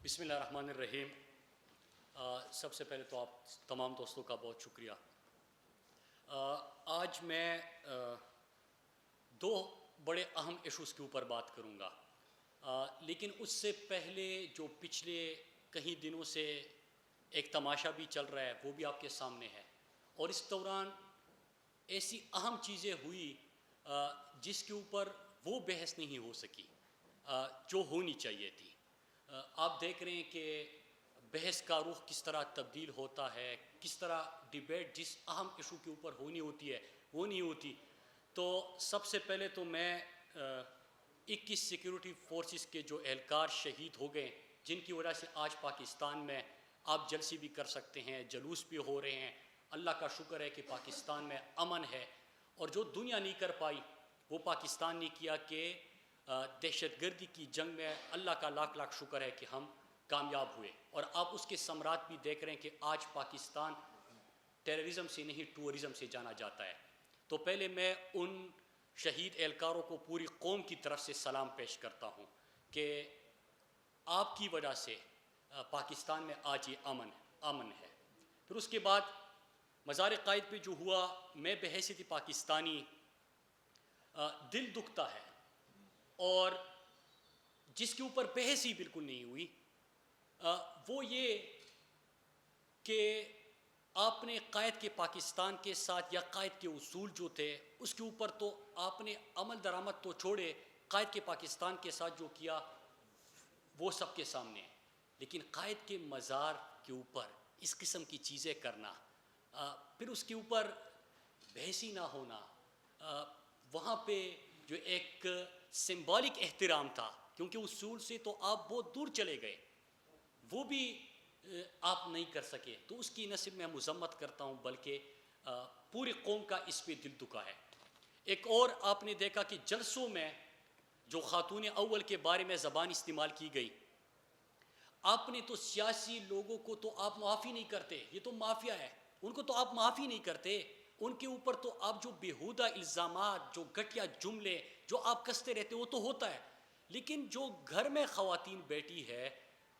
بسم اللہ الرحمن الرحیم۔ سب سے پہلے تو آپ تمام دوستوں کا بہت شکریہ۔ آج میں دو بڑے اہم ایشوز کے اوپر بات کروں گا، لیکن اس سے پہلے جو پچھلے کئی دنوں سے ایک تماشا بھی چل رہا ہے وہ بھی آپ کے سامنے ہے، اور اس دوران ایسی اہم چیزیں ہوئی جس کے اوپر وہ بحث نہیں ہو سکی جو ہونی چاہیے تھی۔ آپ دیکھ رہے ہیں کہ بحث کا رخ کس طرح تبدیل ہوتا ہے، کس طرح ڈیبیٹ جس اہم ایشو کے اوپر ہونی ہوتی ہے وہ نہیں ہوتی۔ تو سب سے پہلے تو میں 21 سیکیورٹی فورسز کے جو اہلکار شہید ہو گئے، جن کی وجہ سے آج پاکستان میں آپ جلسے بھی کر سکتے ہیں، جلوس بھی ہو رہے ہیں، اللہ کا شکر ہے کہ پاکستان میں امن ہے، اور جو دنیا نہیں کر پائی وہ پاکستان نے کیا کہ دہشت گردی کی جنگ میں اللہ کا لاکھ لاکھ شکر ہے کہ ہم کامیاب ہوئے، اور آپ اس کے ثمرات بھی دیکھ رہے ہیں کہ آج پاکستان ٹیررزم سے نہیں ٹورزم سے جانا جاتا ہے۔ تو پہلے میں ان شہید اہلکاروں کو پوری قوم کی طرف سے سلام پیش کرتا ہوں کہ آپ کی وجہ سے پاکستان میں آج یہ امن ہے۔ پھر اس کے بعد مزار قائد پہ جو ہوا، میں بحیثیت پاکستانی دل دکھتا ہے، اور جس کے اوپر بحث ہی بالکل نہیں ہوئی وہ یہ کہ آپ نے قائد کے پاکستان کے ساتھ یا قائد کے اصول جو تھے اس کے اوپر تو آپ نے عمل درآمد تو چھوڑے، قائد کے پاکستان کے ساتھ جو کیا وہ سب کے سامنے ہے، لیکن قائد کے مزار کے اوپر اس قسم کی چیزیں کرنا، پھر اس کے اوپر بحثی نہ ہونا، وہاں پہ جو ایک سمبولک احترام تھا، کیونکہ اصول سے تو آپ بہت دور چلے گئے، وہ بھی آپ نہیں کر سکے، تو اس کی نہ صرف میں مذمت کرتا ہوں بلکہ پوری قوم کا اس پہ دل دکھا ہے۔ ایک اور آپ نے دیکھا کہ جلسوں میں جو خاتون اول کے بارے میں زبان استعمال کی گئی، آپ نے تو سیاسی لوگوں کو تو آپ معافی نہیں کرتے، یہ تو مافیا ہے، ان کو تو آپ معافی نہیں کرتے، ان کے اوپر تو آپ جو بیہودہ الزامات، جو گھٹیا جملے جو آپ کستے رہتے وہ تو ہوتا ہے، لیکن جو گھر میں خواتین بیٹھی ہے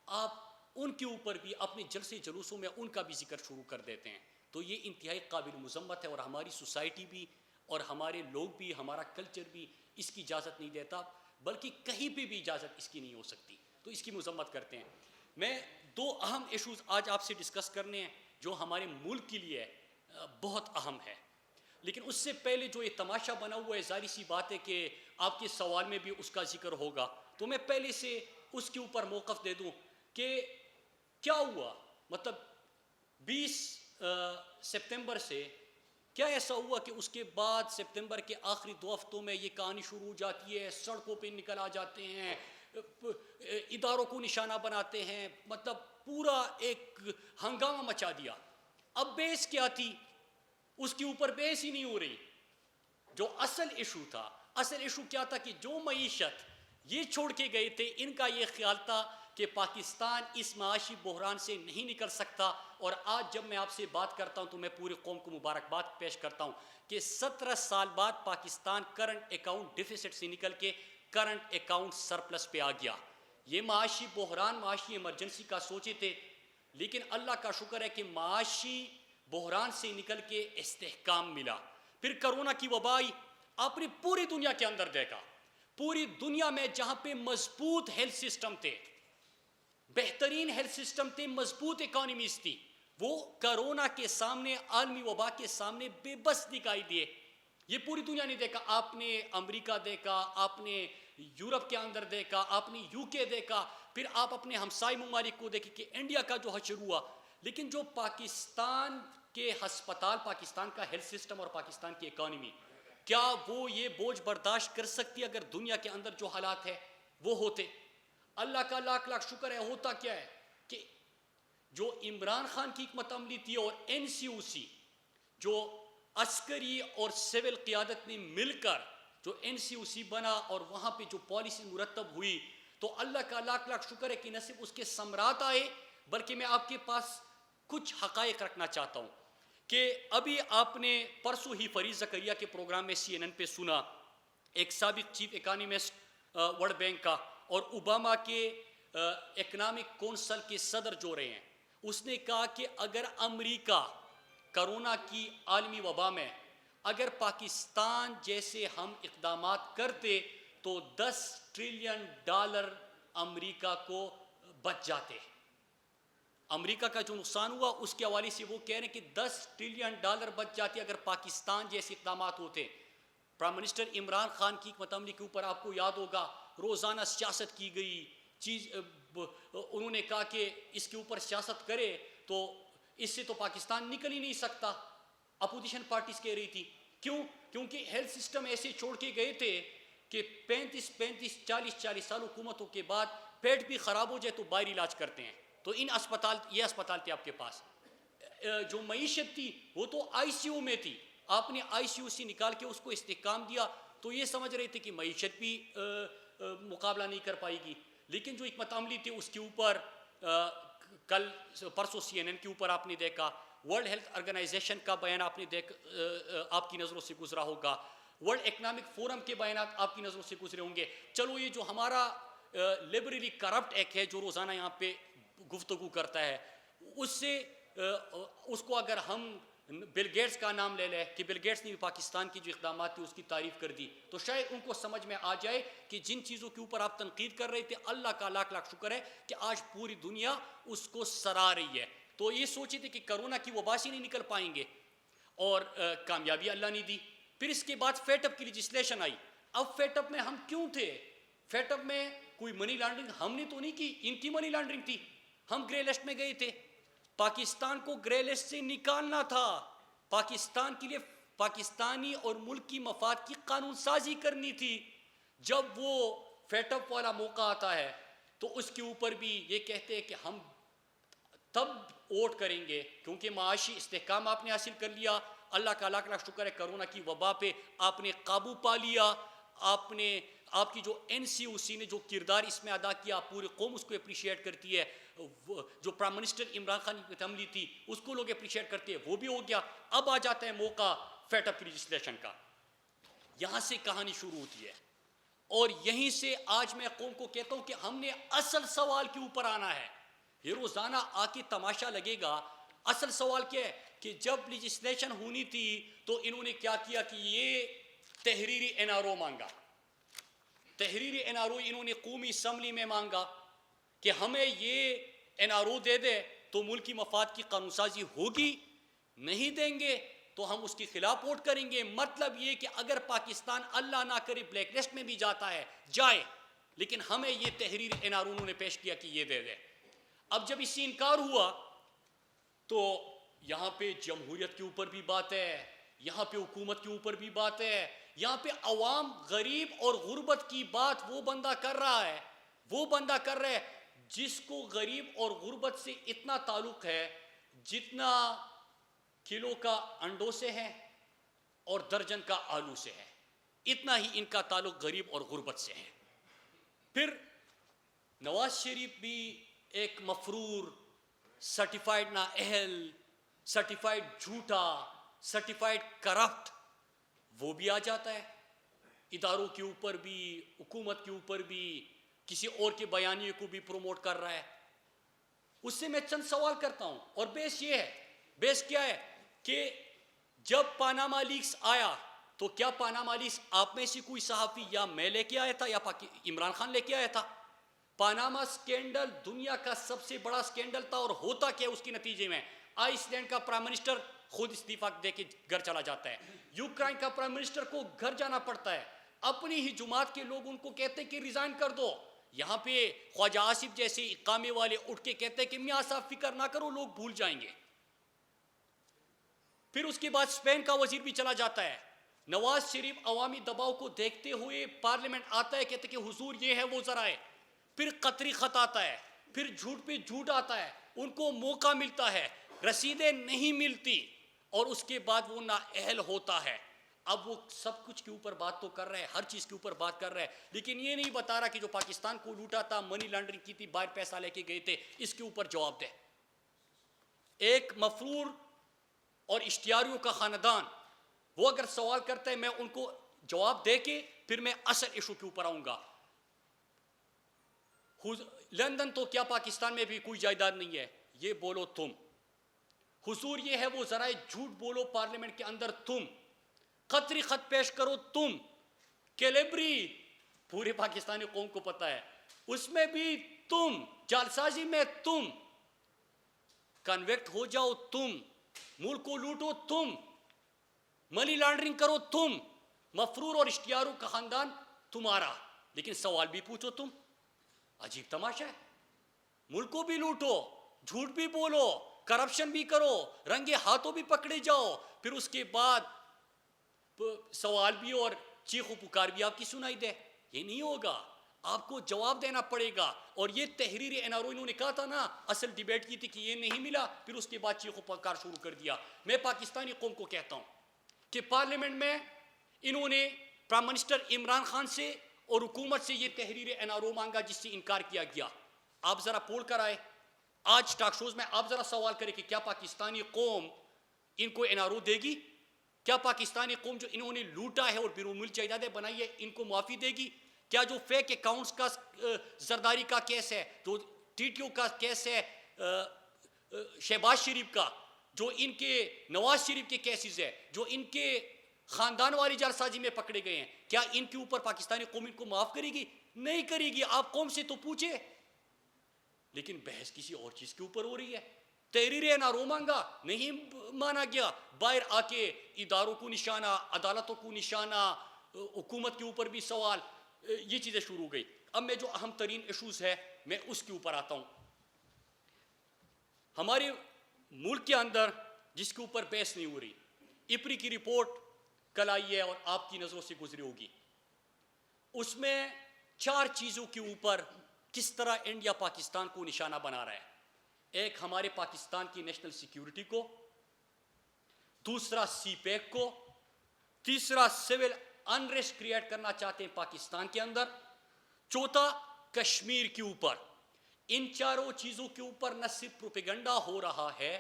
آپ ان کے اوپر بھی اپنے جلسے جلوسوں میں ان کا بھی ذکر شروع کر دیتے ہیں، تو یہ انتہائی قابل مذمت ہے، اور ہماری سوسائٹی بھی اور ہمارے لوگ بھی، ہمارا کلچر بھی اس کی اجازت نہیں دیتا، بلکہ کہیں پہ بھی اجازت اس کی نہیں ہو سکتی، تو اس کی مذمت کرتے ہیں۔ میں دو اہم ایشوز آج آپ سے ڈسکس کرنے ہیں جو ہمارے ملک کے لیے بہت اہم ہے، لیکن اس سے پہلے جو یہ تماشا بنا ہوا ہے، ظاہر سی بات ہے کہ آپ کے سوال میں بھی اس کا ذکر ہوگا، تو میں پہلے سے اس کے اوپر موقف دے دوں کہ کیا ہوا، مطلب 20 سپتمبر سے کیا ایسا ہوا کہ اس کے بعد سپتمبر کے آخری 2 ہفتوں میں یہ کہانی شروع ہو جاتی ہے، سڑکوں پہ نکل آ جاتے ہیں، اداروں کو نشانہ بناتے ہیں، مطلب پورا ایک ہنگامہ مچا دیا۔ اب بحث کیا تھی؟ اس کے اوپر بحث ہی نہیں ہو رہی۔ جو اصل ایشو تھا، اصل ایشو کیا تھا کہ جو معیشت یہ چھوڑ کے گئے تھے، ان کا یہ خیال تھا کہ پاکستان اس معاشی بحران سے نہیں نکل سکتا، اور آج جب میں آپ سے بات کرتا ہوں تو میں پوری قوم کو مبارکباد پیش کرتا ہوں کہ 17 سال بعد پاکستان کرنٹ اکاؤنٹ ڈیفیسٹ سے نکل کے کرنٹ اکاؤنٹ سرپلس پہ آ گیا۔ یہ معاشی بحران، معاشی ایمرجنسی کا سوچے تھے، لیکن اللہ کا شکر ہے کہ معاشی بحران سے نکل کے استحکام ملا۔ پھر کرونا کی وبا آئی، آپ نے پوری دنیا کے اندر دیکھا، پوری دنیا میں جہاں پہ مضبوط ہیلتھ سسٹم تھے، بہترین ہیلتھ سسٹم تھے، مضبوط اکانومیز تھی، وہ کرونا کے سامنے، عالمی وبا کے سامنے بے بس دکھائی دیے۔ یہ پوری دنیا نے دیکھا، آپ نے امریکہ دیکھا، آپ نے یورپ کے اندر دیکھا، آپ نے یو کے دیکھا، پھر آپ اپنے ہمسائے ممالک کو دیکھیں کہ انڈیا کا جو حشر ہوا، لیکن جو پاکستان کے ہسپتال، پاکستان کا ہیلتھ سسٹم اور پاکستان کی اکانومی، کیا وہ یہ بوجھ برداشت کر سکتی اگر دنیا کے اندر جو حالات ہے وہ ہوتے؟ اللہ کا لاکھ لاکھ شکر ہے، ہوتا کیا ہے کہ جو عمران خان کی حکمت عملی تھی اور این سی او سی، جو عسکری اور سول قیادت نے مل کر جو این سی او سی بنا اور وہاں پہ جو پالیسی مرتب ہوئی، تو اللہ کا لاکھ لاکھ شکر ہے کہ نہ صرف اس کے ثمرات آئے، بلکہ میں آپ کے پاس کچھ حقائق رکھنا چاہتا ہوں کہ ابھی آپ نے پرسوں ہی فرید زکریا کے پروگرام میں سی این این پہ سنا، ایک سابق چیف اکانومسٹ ورلڈ بینک کا اور اوباما کے اکنامک کونسل کے صدر جو رہے ہیں، اس نے کہا کہ اگر امریکہ کرونا کی عالمی وبا میں اگر پاکستان جیسے ہم اقدامات کرتے تو $10 ٹریلین امریکہ کو بچ جاتے۔ امریکہ کا جو نقصان ہوا اس کے حوالے سے وہ کہہ رہے ہیں کہ $10 ٹریلین بچ جاتے اگر پاکستان جیسے اقدامات ہوتے۔ پرائم منسٹر عمران خان کی حکمت عملی کے اوپر آپ کو یاد ہوگا روزانہ سیاست کی گئی، انہوں نے کہا کہ اس کے اوپر سیاست کرے تو اس سے تو پاکستان نکل ہی نہیں سکتا۔ اپوزیشن پارٹیز کہہ رہی تھی کیوں؟ کیونکہ ہیلتھ سسٹم ایسے چھوڑ کے گئے تھے کہ 40 سال حکومتوں کے بعد پیٹ بھی خراب ہو جائے تو باہر علاج کرتے ہیں۔ تو یہ اسپتال تھے آپ کے پاس، جو معیشت تھی وہ تو آئی سی یو میں تھی، آپ نے آئی سی یو سے نکال کے اس کو استحکام دیا تو یہ سمجھ رہے تھے کہ معیشت بھی مقابلہ نہیں کر پائے گی۔ لیکن جو حکمت عملی تھی اس کے اوپر کل پرسوں CNN کے اوپر آپ نے دیکھا، ورلڈ ہیلتھ آرگنائزیشن کا بیان آپ نے آپ کی نظروں سے گزرا ہوگا، ورلڈ اکنامک فورم کے بیانات آپ کی نظروں سے گزرے ہوں گے۔ چلو یہ جو ہمارا لبرلی کرپٹ ایکٹ ہے جو روزانہ یہاں پہ گفتگو کرتا ہے، اس کو اگر ہم بل گیٹس کا نام لے لیں کہ بل گیٹس نے بھی پاکستان کی جو اقدامات تھی اس کی تعریف کر دی تو شاید ان کو سمجھ میں آ جائے کہ جن چیزوں کے اوپر آپ تنقید کر رہے تھے اللہ کا لاکھ لاکھ شکر ہے کہ آج پوری دنیا اس کو سرا رہی ہے۔ تو یہ سوچے تھے کہ کرونا کی وبا سے نہیں نکل پائیں گے اور کامیابی اللہ نے دی۔ پھر اس کے بعد فیٹ اپ کی لیجسلیشن آئی۔ اب فیٹ اپ میں ہم کیوں تھے؟ فیٹ اپ میں کوئی منی لانڈرنگ ہم نے تو نہیں کی، ان کی منی لانڈرنگ تھی، ہم گرے لسٹ میں گئے تھے۔ پاکستان کو گرے لسٹ سے نکالنا تھا، پاکستان کے لیے پاکستانی اور ملک کی مفاد کی قانون سازی کرنی تھی۔ جب وہ فیٹ اپ والا موقع آتا ہے تو اس کے اوپر بھی یہ کہتے ہیں کہ ہم تب ووٹ کریں گے کیونکہ معاشی استحکام آپ نے حاصل کر لیا، اللہ کا لاکھ لاکھ شکر ہے کرونا کی وبا پہ آپ نے قابو پا لیا، آپ کی جو NCOC نے جو کردار اس میں ادا کیا پوری قوم اس کو اپریشیٹ کرتی ہے، جو پرائم منسٹر عمران خان کی عملی تھی اس کو لوگ اپریشیٹ کرتے ہیں، وہ بھی ہو گیا۔ اب آ جاتا ہے موقع فیٹ اپ کی لیجسلیشن کا، یہاں سے کہانی شروع ہوتی ہے اور یہیں سے آج میں قوم کو کہتا ہوں کہ ہم نے اصل سوال کے اوپر آنا ہے۔ یہ روزانہ آ کے تماشا لگے گا، اصل سوال کیا ہے کہ جب لیجسلیشن ہونی تھی تو انہوں نے کیا کیا کہ یہ تحریری NRO مانگا، تحریری NRO انہوں نے قومی اسمبلی میں مانگا کہ ہمیں یہ NRO دے دے تو ملک کی مفاد کی قانون سازی ہوگی، نہیں دیں گے تو ہم اس کے خلاف ووٹ کریں گے۔ مطلب یہ کہ اگر پاکستان اللہ نہ کرے بلیک لسٹ میں بھی جاتا ہے جائے، لیکن ہمیں یہ تحریر NRO انہوں نے پیش کیا کہ یہ دے دے۔ اب جب اس سے انکار ہوا تو یہاں پہ جمہوریت کے اوپر بھی بات ہے، یہاں پہ حکومت کے اوپر بھی بات ہے، یہاں پہ عوام غریب اور غربت کی بات وہ بندہ کر رہا ہے جس کو غریب اور غربت سے اتنا تعلق ہے جتنا کلو کا انڈوں سے ہے اور درجن کا آلو سے ہے، اتنا ہی ان کا تعلق غریب اور غربت سے ہے۔ پھر نواز شریف بھی ایک مفرور، سرٹیفائیڈ نااہل، سرٹیفائیڈ جھوٹا، سرٹیفائیڈ کرپٹ، وہ بھی آ جاتا ہے، اداروں کے اوپر بھی، حکومت کے اوپر بھی، کسی اور کے بیانیے کو بھی پروموٹ کر رہا ہے۔ اس سے میں چند سوال کرتا ہوں اور بیس یہ ہے، بیس کیا ہے کہ جب پاناما لیکس آیا تو کیا پاناما لیکس آپ میں سے کوئی صحافی یا میں لے کے آیا تھا یا عمران خان لے کے آیا تھا؟ پاناما سکینڈل دنیا کا سب سے بڑا سکینڈل تھا اور ہوتا کیا اس کے نتیجے میں آئس لینڈ کا پرائم منسٹر خود استعفیٰ دے کے گھر چلا جاتا ہے، یوکرائن کا پرائم منسٹر کو گھر جانا پڑتا ہے، اپنی ہی جماعت کے لوگ ان کو کہتے ہیں کہ ریزائن کر دو، یہاں پہ خواجہ آصف جیسے اقامے والے اٹھ کے کہتے ہیں کہ میاں صاحب فکر نہ کرو لوگ بھول جائیں گے۔ پھر اس کے بعد اسپین کا وزیر بھی چلا جاتا ہے، نواز شریف عوامی دباؤ کو دیکھتے ہوئے پارلیمنٹ آتا ہے، کہتے کہ حضور یہ ہے وہ ذرائع، پھر قطری خط آتا ہے، پھر جھوٹ پہ جھوٹ آتا ہے، ان کو موقع ملتا ہے، رسیدیں نہیں ملتی اور اس کے بعد وہ نااہل ہوتا ہے۔ اب وہ سب کچھ کے اوپر بات تو کر رہا ہے، ہر چیز کے اوپر بات کر رہا ہے، لیکن یہ نہیں بتا رہا کہ جو پاکستان کو لوٹا تھا، منی لانڈرنگ کی تھی، باہر پیسہ لے کے گئے تھے، اس کے اوپر جواب دے۔ ایک مفرور اور اشتہاریوں کا خاندان وہ اگر سوال کرتا ہے میں ان کو جواب دے کے پھر میں اصل ایشو کے اوپر آؤں گا۔ لندن تو کیا پاکستان میں بھی کوئی جائیداد نہیں ہے؟ یہ بولو تم. حضور یہ ہے وہ ذرائع جھوٹ بولو پارلیمنٹ کے اندر تم. قطری خط پیش کرو تم. کیلیبری پورے پاکستانی قوم کو پتہ ہے اس میں بھی تم. جعلسازی میں تم. کنویکٹ ہو جاؤ تم. ملک کو لوٹو تم. منی لانڈرنگ کرو تم. مفرور اور اشتیاروں کا خاندان تمہارا. لیکن سوال بھی پوچھو تم. عجیب تماشا ہے. ملک کو بھی لوٹو, جھوٹ بھی بولو, کرپشن بھی کرو, رنگے ہاتھوں بھی پکڑے جاؤ, پھر اس کے بعد سوال بھی اور چیخ و پکار بھی آپ کی سنائی دے. یہ نہیں ہوگا, آپ کو جواب دینا پڑے گا. اور یہ تحریر این آر او انہوں نے کہا تھا نا, اصل ڈیبیٹ کی تھی کہ یہ نہیں ملا, پھر اس کے بعد چیخ و پکار شروع کر دیا. میں پاکستانی قوم کو کہتا ہوں کہ پارلیمنٹ میں انہوں نے پرائم منسٹر عمران خان سے اور حکومت سے یہ تحریر این آر او مانگا جس سے انکار کیا گیا. آپ ذرا پول کر آئے آج ٹاک شوز میں, آپ ذرا سوال کریں کہ کیا پاکستانی قوم ان کو این آر او دے گی؟ کیا پاکستانی قوم جو انہوں نے لوٹا ہے اور بیرون ملک جائیدادیں بنائی ہے ان کو معافی دے گی؟ کیا جو فیک اکاؤنٹس کا زرداری کا کیس ہے, جو ٹی ٹی او کا کیس ہے, شہباز شریف کا, جو ان کے نواز شریف کے کیسز ہے, جو ان کے خاندان والی جعلسازی میں پکڑے گئے ہیں, کیا ان کے اوپر پاکستانی قوم ان کو معاف کرے گی؟ نہیں کرے گی. آپ قوم سے تو پوچھے. لیکن بحث کسی اور چیز کے اوپر ہو رہی ہے. تحریر این آر او مانگا, نہیں مانا گیا. باہر آ کے اداروں کو نشانہ, عدالتوں کو نشانہ, حکومت کے اوپر بھی سوال, یہ چیزیں شروع ہو گئی. اب میں جو اہم ترین ایشوز ہے میں اس کے اوپر آتا ہوں. ہمارے ملک کے اندر جس کے اوپر بحث نہیں ہو رہی, ایپری کی رپورٹ کل آئی ہے اور آپ کی نظروں سے گزری ہوگی. اس میں 4 چیزوں کے اوپر کس طرح انڈیا پاکستان کو نشانہ بنا رہا ہے. ایک ہمارے پاکستان کی نیشنل سیکیورٹی کو, دوسرا سی پیک کو, تیسرا سول انریسٹ کریٹ کرنا چاہتے ہیں پاکستان کے اندر, چوتھا کشمیر کے اوپر. ان چاروں چیزوں کے اوپر نہ صرف پروپیگنڈا ہو رہا ہے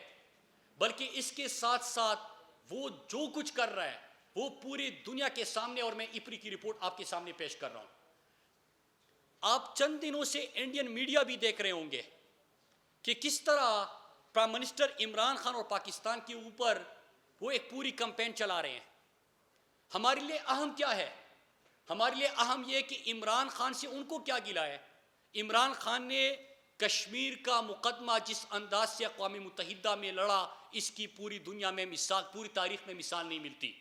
بلکہ اس کے ساتھ ساتھ وہ جو کچھ کر رہا ہے وہ پوری دنیا کے سامنے, اور میں ایپری کی رپورٹ آپ کے سامنے پیش کر رہا ہوں. آپ چند دنوں سے انڈین میڈیا بھی دیکھ رہے ہوں گے کہ کس طرح پرائم منسٹر عمران خان اور پاکستان کے اوپر وہ ایک پوری کمپین چلا رہے ہیں. ہمارے لیے اہم کیا ہے؟ ہمارے لیے اہم یہ کہ عمران خان سے ان کو کیا گلا ہے. عمران خان نے کشمیر کا مقدمہ جس انداز سے اقوام متحدہ میں لڑا, اس کی پوری دنیا میں مثال, پوری تاریخ میں مثال نہیں ملتی.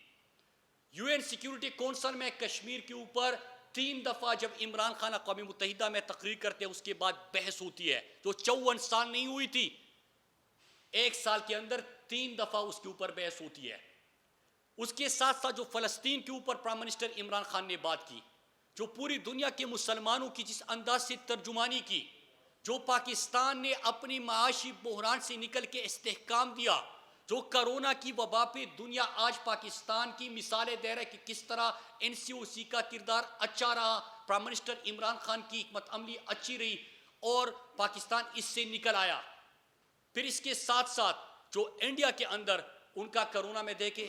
یو این سیکیورٹی کونسل میں کشمیر کے اوپر 3 دفعہ جب عمران خان اقوام متحدہ میں تقریر کرتے ہیں اس کے بعد بحث ہوتی ہے, جو 54 سال نہیں ہوئی تھی. 1 سال کے اندر 3 دفعہ اس کے اوپر بحث ہوتی ہے. اس کے ساتھ ساتھ جو فلسطین کے اوپر پرائم منسٹر عمران خان نے بات کی, جو پوری دنیا کے مسلمانوں کی جس انداز سے ترجمانی کی, جو پاکستان نے اپنی معاشی بحران سے نکل کے استحکام دیا, جو کرونا کی وبا پہ دنیا آج پاکستان کی مثالیں دے رہا ہے کہ کس طرح این سی او سی کا کردار اچھا رہا, پرائم منسٹر عمران خان کی حکمت عملی اچھی رہی اور پاکستان اس سے نکل آیا. پھر اس کے ساتھ ساتھ جو انڈیا کے اندر ان کا کرونا میں دیکھے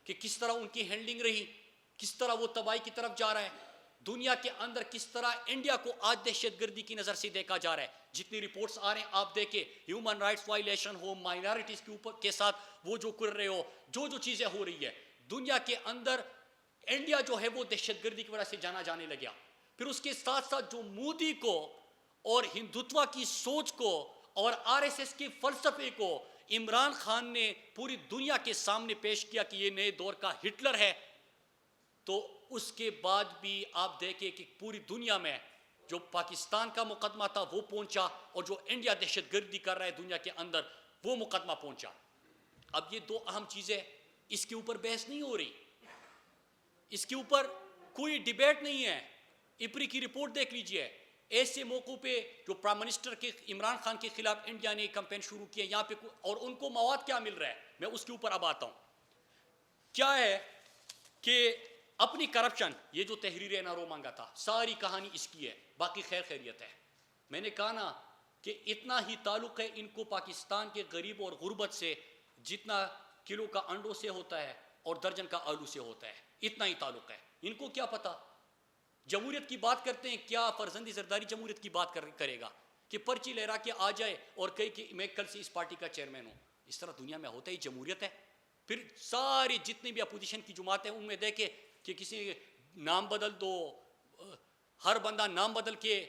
کہ کس طرح ان کی ہینڈلنگ رہی, کس طرح وہ تباہی کی طرف جا رہا ہے. دنیا کے اندر کس طرح انڈیا کو آج دہشت گردی کی نظر سے دیکھا جا رہا ہے. جتنی رپورٹس آ رہے ہیں آپ دیکھیں, ہیومن رائٹس وائلیشن ہو, مائنارٹیز کے اوپر کے ساتھ وہ جو کر رہے ہو, جو چیزیں ہو رہی ہے دنیا کے اندر, انڈیا جو ہے وہ دہشت گردی کی وجہ سے جانا جانے لگا. پھر اس کے ساتھ ساتھ جو مودی کو اور ہندوتوا کی سوچ کو اور آر ایس ایس کے فلسفے کو عمران خان نے پوری دنیا کے سامنے پیش کیا کہ یہ نئے دور کا ہٹلر ہے, تو اس کے بعد بھی آپ دیکھیں کہ پوری دنیا میں جو پاکستان کا مقدمہ تھا وہ پہنچا, اور جو انڈیا دہشت گردی کر رہا ہے دنیا کے اندر وہ مقدمہ پہنچا. اب یہ 2 اہم چیزیں, اس کے اوپر بحث نہیں ہو رہی, اس کے اوپر کوئی ڈیبیٹ نہیں ہے. ایپری کی رپورٹ دیکھ لیجئے. ایسے موقع پہ جو پرائم منسٹر کے عمران خان کے خلاف انڈیا نے کمپین شروع کیا یہاں پہ, اور ان کو مواد کیا مل رہا ہے میں اس کے اوپر اب آتا ہوں. کیا ہے کہ اپنی کرپشن, یہ جو تحریر این آر او مانگا تھا, ساری کہانی اس کی ہے, باقی خیر خیریت ہے. میں نے کہا نا کہ اتنا ہی تعلق ہے ان کو پاکستان کے غریب اور غربت سے جتنا کلو کا انڈوں سے ہوتا ہے اور درجن کا آلو سے ہوتا ہے, اتنا ہی تعلق ہے. ان کو کیا پتا, جمہوریت کی بات کرتے ہیں, کیا فرزندی زرداری جمہوریت کی بات کرے گا؟ کہ پرچی لہرا کے آ جائے اور کہے کہ میں کل سے اس پارٹی کا چیئرمین ہوں. اس طرح دنیا میں ہوتا ہے, جمہوریت ہے. پھر ساری جتنی بھی اپوزیشن کی جماعتیں ان میں دیکھے کہ کسی نام بدل دو, ہر بندہ نام بدل کے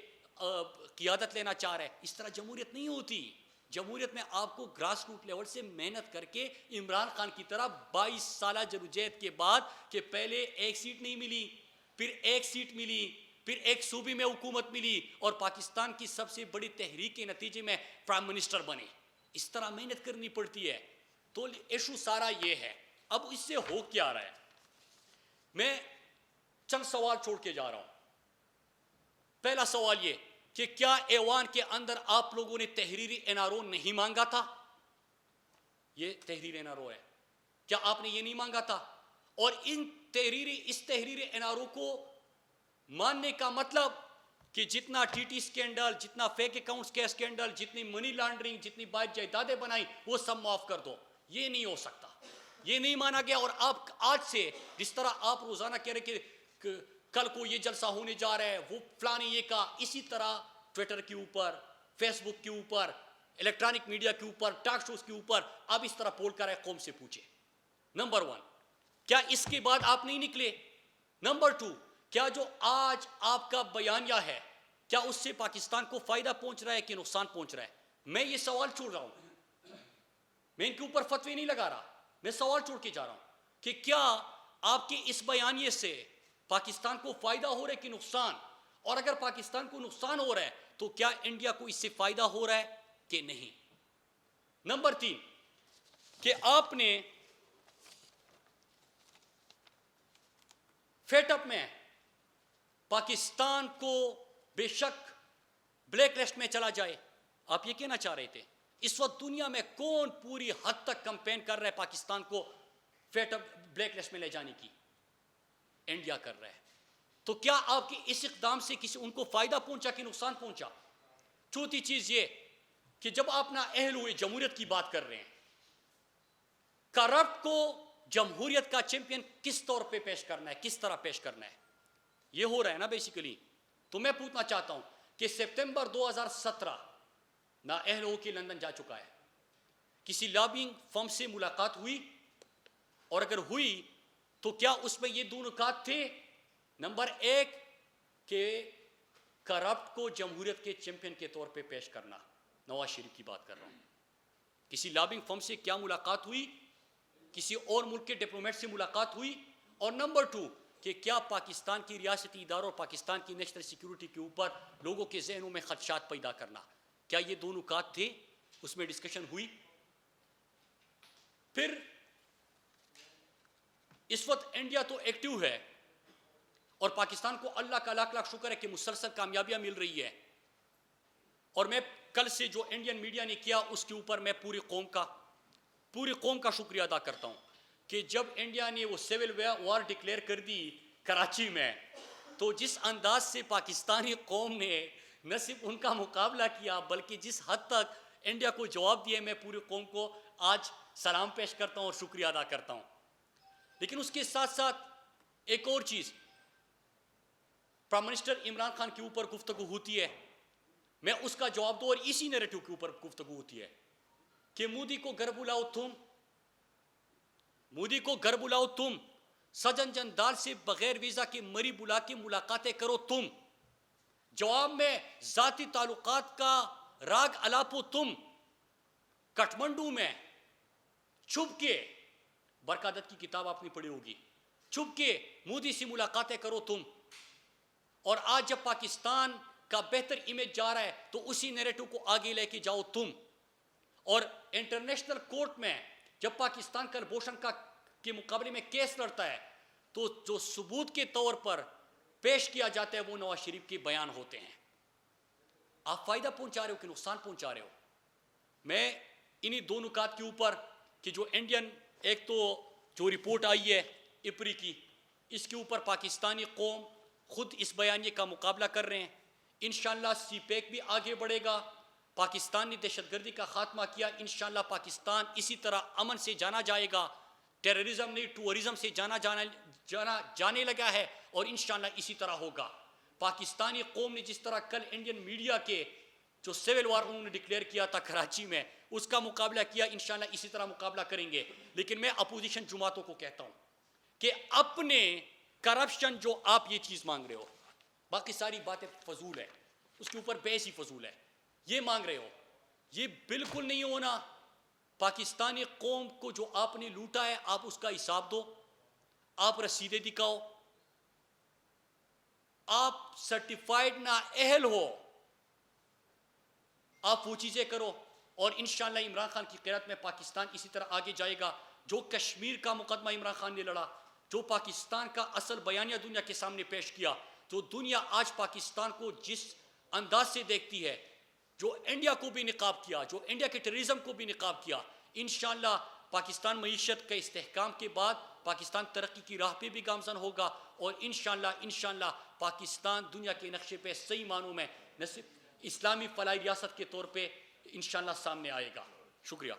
قیادت لینا چاہ رہا ہے. اس طرح جمہوریت نہیں ہوتی. جمہوریت میں آپ کو گراس روٹ لیول سے محنت کر کے عمران خان کی طرح 22 سالہ جدوجہد کے بعد کہ پہلے ایک سیٹ نہیں ملی, پھر ایک سیٹ ملی, پھر ایک صوبے میں حکومت ملی اور پاکستان کی سب سے بڑی تحریک کے نتیجے میں پرائم منسٹر بنے. اس طرح محنت کرنی پڑتی ہے. تو ایشو سارا یہ ہے. اب اس سے ہو کیا رہا ہے, میں چند سوال چھوڑ کے جا رہا ہوں. پہلا سوال یہ کہ کیا ایوان کے اندر آپ لوگوں نے تحریری NRO نہیں مانگا تھا؟ یہ تحریر NRO ہے, کیا آپ نے یہ نہیں مانگا تھا؟ اور اس تحریری NRO کو ماننے کا مطلب کہ جتنا TT اسکینڈل, جتنا فیک اکاؤنٹس کے اسکینڈل, جتنی منی لانڈرنگ, جتنی باہر جائیدادیں بنائی وہ سب معاف کر دو. یہ نہیں ہو سکتا, یہ نہیں مانا گیا. اور آپ آج سے جس طرح آپ روزانہ کہہ رہے کہ کل کو یہ جلسہ ہونے جا رہا ہے, وہ فلانے یہ کہا, اسی طرح ٹویٹر کے اوپر, فیس بک کے اوپر, الیکٹرانک میڈیا کے اوپر, ٹاک شوز کے اوپر آپ اس طرح پول کر رہے, قوم سے پوچھے. نمبر 1, کیا اس کے بعد آپ نہیں نکلے؟ نمبر 2, کیا جو آج آپ کا بیانیہ ہے کیا اس سے پاکستان کو فائدہ پہنچ رہا ہے کہ نقصان پہنچ رہا ہے؟ میں یہ سوال چھوڑ رہا ہوں, میں ان کے اوپر فتوی نہیں لگا رہا, میں سوال چھوڑ کے جا رہا ہوں کہ کیا آپ کے اس بیانیے سے پاکستان کو فائدہ ہو رہا ہے کہ نقصان؟ اور اگر پاکستان کو نقصان ہو رہا ہے تو کیا انڈیا کو اس سے فائدہ ہو رہا ہے کہ نہیں؟ نمبر 3, کہ آپ نے فیٹ اپ میں پاکستان کو بے شک بلیک لسٹ میں چلا جائے, آپ یہ کہنا چاہ رہے تھے. اس وقت دنیا میں کون پوری حد تک کمپین کر رہا ہے پاکستان کو فیٹ اپ بلیک لسٹ میں لے جانے کی؟ انڈیا کر رہا ہے. تو کیا آپ کے اس اقدام سے کسی ان کو فائدہ پہنچا کہ نقصان پہنچا؟ چوتھی چیز یہ کہ جب آپ نا اہل ہوئے جمہوریت کی بات کر رہے ہیں, کرپٹ کو جمہوریت کا چیمپئن کس طور پہ پیش کرنا ہے, کس طرح پیش کرنا ہے, یہ ہو رہا ہے نا بیسیکلی. تو میں پوچھنا چاہتا ہوں کہ سپتمبر 2017 نا اہل ہو کے لندن جا چکا ہے, کسی لابنگ فرم سے ملاقات ہوئی؟ اور اگر ہوئی تو کیا اس میں یہ دو نکات تھے؟ نمبر 1 کہ کرپٹ کو جمہوریت کے چیمپئن کے طور پہ پیش کرنا, نواز شریف کی بات کر رہا ہوں. کسی لابنگ فرم سے کیا ملاقات ہوئی؟ کسی اور ملک کے ڈپلومیٹ سے ملاقات ہوئی؟ اور نمبر 2 کہ کیا پاکستان کی ریاستی اداروں اور پاکستان کی نیشنل سیکیورٹی کے اوپر لوگوں کے ذہنوں میں خدشات پیدا کرنا, کیا یہ دو نکات تھے؟ اس میں ڈسکشن ہوئی؟ پھر اس وقت انڈیا تو ایکٹیو ہے اور پاکستان کو اللہ کا لاکھ لاکھ شکر ہے کہ مسلسل کامیابیاں مل رہی ہے. اور میں کل سے جو انڈین میڈیا نے کیا اس کے اوپر میں پوری قوم کا شکریہ ادا کرتا ہوں کہ جب انڈیا نے وہ سیول وار ڈکلیئر کر دی کراچی میں, تو جس انداز سے پاکستانی قوم نے نہ صرف ان کا مقابلہ کیا بلکہ جس حد تک انڈیا کو جواب دیا, میں پوری قوم کو آج سلام پیش کرتا ہوں اور شکریہ ادا کرتا ہوں. لیکن اس کے ساتھ ساتھ ایک اور چیز, پرائم منسٹر عمران خان کے اوپر گفتگو ہوتی ہے, میں اس کا جواب دوں اور اسی نیریٹو کے اوپر گفتگو ہوتی ہے کہ مودی کو گھر بلاؤ تم, مودی کو گھر بلاؤ تم, سجن جندال سے بغیر ویزا کے مری بلا کے ملاقاتیں کرو تم, جواب میں ذاتی تعلقات کا راگ الاپو تم, کٹھمنڈو میں چھپ کے, برکادت کی کتاب آپ نے پڑھی ہوگی, چھپ کے مودی سے ملاقاتیں کرو تم. اور آج جب پاکستان کا بہتر امیج جا رہا ہے تو اسی نیریٹو کو آگے لے کے جاؤ تم. اور انٹرنیشنل کورٹ میں جب پاکستان کلبھوشن کے مقابلے میں کیس لڑتا ہے تو جو ثبوت کے طور پر پیش کیا جاتا ہے وہ نواز شریف کے بیان ہوتے ہیں. آپ فائدہ پہنچا رہے ہو کہ نقصان پہنچا رہے ہو؟ میں انہی دو نکات کے اوپر کہ جو انڈین, ایک تو جو رپورٹ آئی ہے اپری کی, اس کے اوپر پاکستانی قوم خود اس بیانیے کا مقابلہ کر رہے ہیں. انشاءاللہ سی پیک بھی آگے بڑھے گا. پاکستان نے دہشت گردی کا خاتمہ کیا, انشاءاللہ پاکستان اسی طرح امن سے جانا جائے گا, ٹیررزم نہیں ٹورزم سے جانے لگا ہے اور انشاءاللہ اسی طرح ہوگا. پاکستانی قوم نے جس طرح کل انڈین میڈیا کے جو سیول وار انہوں نے ڈکلیئر کیا تھا کراچی میں، اس کا مقابلہ کیا، انشاءاللہ اسی طرح مقابلہ کریں گے. لیکن میں اپوزیشن جماعتوں کو کہتا ہوں کہ اپنے کرپشن جو آپ یہ چیز مانگ رہے ہو، باقی ساری باتیں فضول ہیں، اس کے اوپر بحث ہی فضول ہے. یہ مانگ رہے ہو، یہ بالکل نہیں ہونا. پاکستانی قوم کو جو آپ نے لوٹا ہے، آپ اس کا حساب دو، آپ رسیدیں دکھاؤ. آپ سرٹیفائیڈ نااہل ہو، آپ وہ چیزیں کرو، اور انشاءاللہ عمران خان کی قیادت میں پاکستان اسی طرح آگے جائے گا. جو کشمیر کا مقدمہ عمران خان نے لڑا، جو پاکستان کا اصل بیانیہ دنیا کے سامنے پیش کیا، جو دنیا آج پاکستان کو جس انداز سے دیکھتی ہے، جو انڈیا کو بھی نقاب کیا، جو انڈیا کے ٹیررزم کو بھی نقاب کیا، انشاءاللہ پاکستان معیشت کے استحکام کے بعد پاکستان ترقی کی راہ پہ بھی گامزن ہوگا، اور انشاءاللہ پاکستان دنیا کے نقشے پہ صحیح معنوں میں نہ صرف اسلامی فلاحی ریاست کے طور پہ انشاءاللہ سامنے آئے گا. شکریہ.